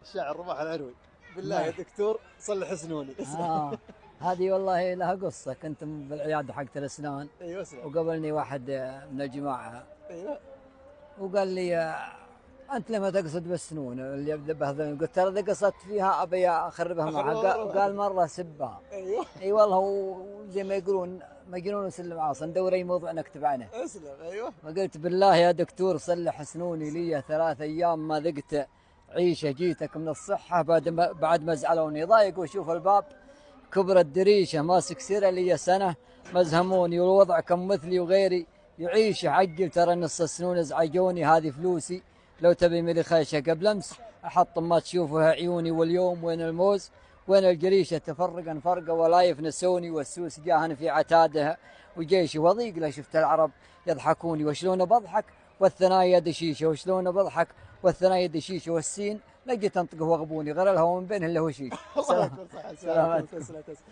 الشاعر رباح العروي. بالله يا دكتور صلح سنوني. هذه والله لها قصة. كنت بالعيادة حقت الأسنان. ايوه اسلم. وقابلني واحد من الجماعة ايوه. وقال لي أنت لما تقصد بالسنون اللي بهذا؟ قلت ترى إذا قصدت فيها أبي أخربها معك. قال مرة سبها. ايوه. اي والله هو زي ما يقولون مجنون وسلم عاصا، ندور اي موضوع نكتب عنه. اسلم. ايوه. فقلت بالله يا دكتور صلح سنوني، لي 3 أيام ما ذقت عيشه، جيتك من الصحه بعد ما زعلوني. ضايق واشوف الباب كبر الدريشه ماسك سيره لي سنه، مزهموني والوضع كم مثلي وغيري يعيش. عجل ترى نص السنون ازعجوني، هذه فلوسي لو تبي ملي خيشه. قبل امس احط ما تشوفها عيوني، واليوم وين الموز وين الجريشه؟ تفرقا فرقه ولا يفنسوني، والسوس جاهن في عتادها وجيشي وضيق له. شفت العرب يضحكوني وشلون بضحك والثنايا دشيشه، وشلون بضحك والثنايا دشيشه، والسين لقيت انطقه وغبوني غير الهواء من بينه اللي هو شيء. الله يكون صح.